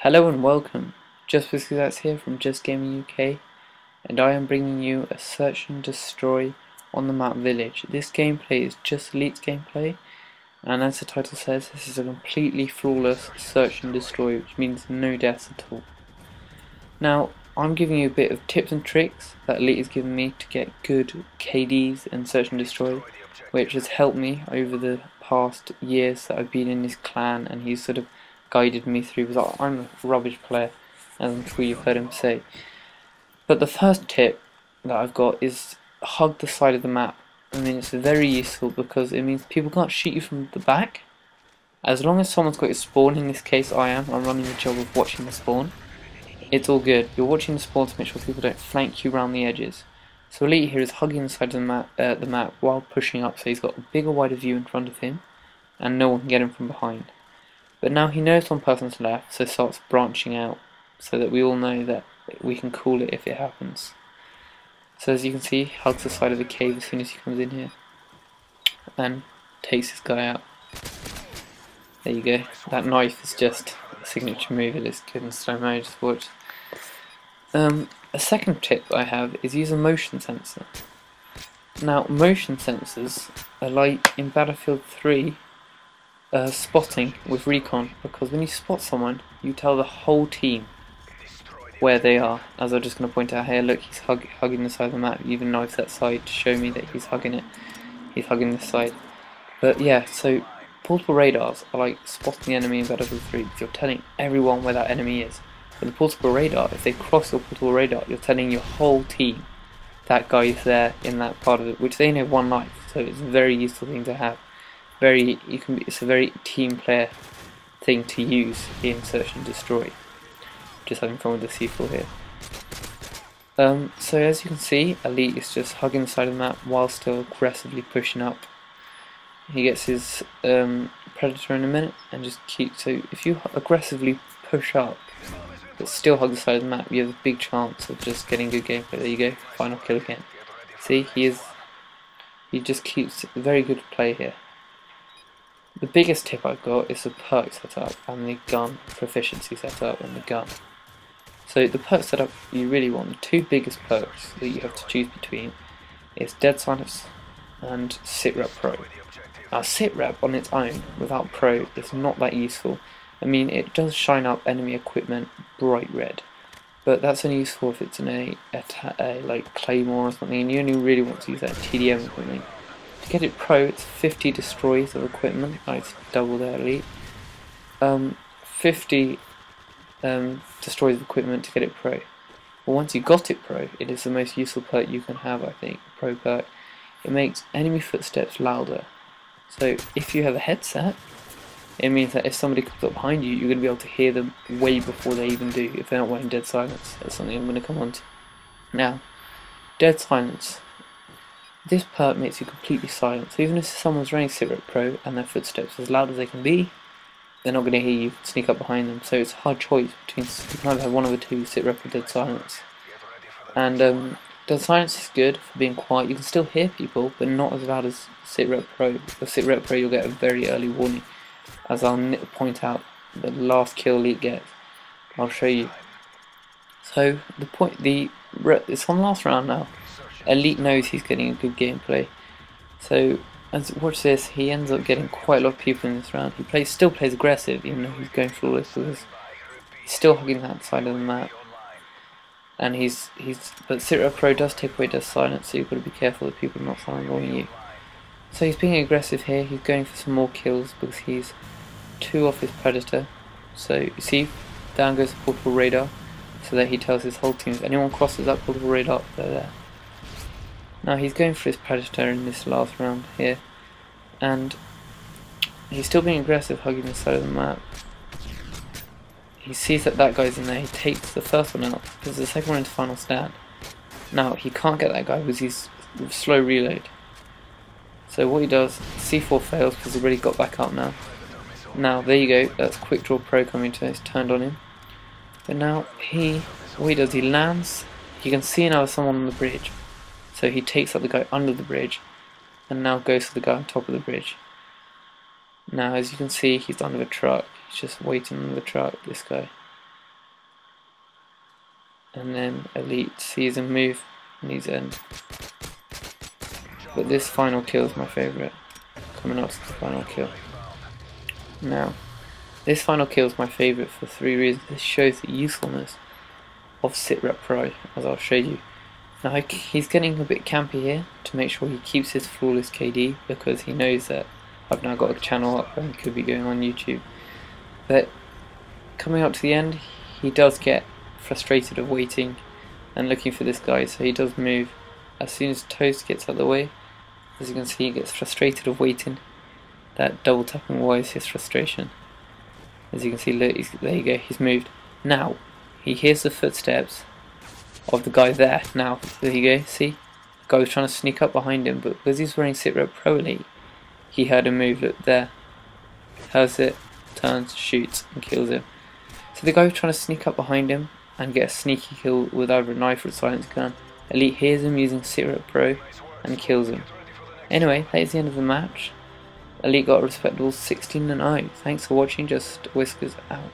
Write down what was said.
Hello and welcome, Just Because That's here from Just Gaming UK, and I am bringing you a search and destroy on the map Village. This gameplay is just Elite's gameplay, and as the title says, this is a completely flawless search and destroy, which means no deaths at all. Now, I'm giving you a bit of tips and tricks that Elite has given me to get good KDs and search and destroy, which has helped me over the past years that I've been in this clan, and he's sort of guided me through, because I'm a rubbish player, as I'm sure you've heard him say. But the first tip that I've got is hug the side of the map. I mean, it's very useful because it means people can't shoot you from the back. As long as someone's got your spawn, in this case I'm running the job of watching the spawn, it's all good. You're watching the spawn to make sure people don't flank you around the edges. So Elite here is hugging the side of the map while pushing up, so he's got a bigger, wider view in front of him, and no one can get him from behind. But now he knows one person's left, so starts branching out, so that we all know that we can call it if it happens. So as you can see, hugs the side of the cave as soon as he comes in here, and takes this guy out. There you go. That knife is just a signature move. It is good in slow mo. Just watch. A second tip I have is use a motion sensor. Now, motion sensors are like in Battlefield 3. Spotting with recon, because when you spot someone, you tell the whole team where they are. As I'm just going to point out here, look, he's hugging the side of the map, even knifes that side to show me that he's hugging it. He's hugging this side. But yeah, so portable radars are like spotting the enemy in Battlefield 3, because you're telling everyone where that enemy is. With the portable radar, if they cross your portable radar, you're telling your whole team that guy is there in that part of it, which they only have one life, so it's a very useful thing to have. It's a very team player thing to use in search and destroy. Just having fun with the C4 here. So as you can see, Elite is just hugging the side of the map while still aggressively pushing up. He gets his predator in a minute and just keeps. So if you aggressively push up but still hug the side of the map, you have a big chance of just getting good gameplay. There you go, final kill again. See, he just keeps very good play here. The biggest tip I've got is the perk setup and the gun proficiency setup and the gun. So the perk setup you really want, the two biggest perks that you have to choose between is Dead Silence and Sitrep Pro. Now Sitrep on its own, without Pro, is not that useful. I mean, it does shine up enemy equipment bright red, but that's only useful if it's in a like Claymore or something, and you only really want to use that TDM equipment. To get it Pro, it's 50 destroys of equipment. It's double their Elite. 50 destroys of equipment to get it Pro. But once you got it Pro, it is the most useful perk you can have, I think. Pro perk. It makes enemy footsteps louder. So if you have a headset, it means that if somebody comes up behind you, you're going to be able to hear them way before they even do, if they're not wearing Dead Silence. That's something I'm going to come on to. Now, Dead Silence. This perk makes you completely silent, so even if someone's running Sitrep Pro and their footsteps as loud as they can be, they're not going to hear you sneak up behind them, so it's a hard choice between, you can either have one of the two, Sitrep or Dead Silence. And Dead Silence is good for being quiet. You can still hear people, but not as loud as Sitrep Pro. With Sitrep Pro you'll get a very early warning, as I'll point out the last kill Elite gets. I'll show you. So it's on last round now. Elite knows he's getting a good gameplay, so watch this. He ends up getting quite a lot of people in this round. He still plays aggressive, even though he's going flawless, because he's still hugging that side of the map. And but Sitrep Pro does take away Dead Silence, so you've got to be careful that people are not following you. So he's being aggressive here. He's going for some more kills because he's 2 off his predator. So you see, down goes the portable radar, so that he tells his whole team if anyone crosses that portable radar, they're there. Now he's going for his predator in this last round here, and he's still being aggressive, hugging the side of the map. He sees that that guy's in there, he takes the first one out, because the second one into final stand. Now he can't get that guy because he's slow reload. So what he does, C4 fails because he's already got back up now. Now there you go, that's Quick Draw Pro coming to, it's turned on him. But now what he does, he lands, you can see now there's someone on the bridge. So he takes out the guy under the bridge, and now goes for the guy on top of the bridge. Now as you can see, he's under the truck, he's just waiting on the truck, this guy. and then Elite sees him move and he's end. But this final kill is my favourite, coming up to the final kill. Now, this final kill is my favourite for 3 reasons. This shows the usefulness of Sitrep Pro, as I'll show you. Now he's getting a bit campy here to make sure he keeps his flawless KD, because he knows that I've now got a channel up and could be going on YouTube. But coming up to the end, he does get frustrated of waiting and looking for this guy, so he does move. As soon as Toast gets out of the way, as you can see, he gets frustrated of waiting. That double tapping was his frustration. As you can see, look, there you go, he's moved. Now, he hears the footsteps of the guy there. Now, there you go, see? The guy was trying to sneak up behind him, but because he's wearing Sitrep Pro Elite, he heard him move, look there. Has it, turns, shoots, and kills him. So the guy was trying to sneak up behind him and get a sneaky kill with either a knife or a silence gun. Elite hears him using Sitrep Pro and kills him. Anyway, that is the end of the match. Elite got a respectable 16-0. Thanks for watching, Just Whiskers out.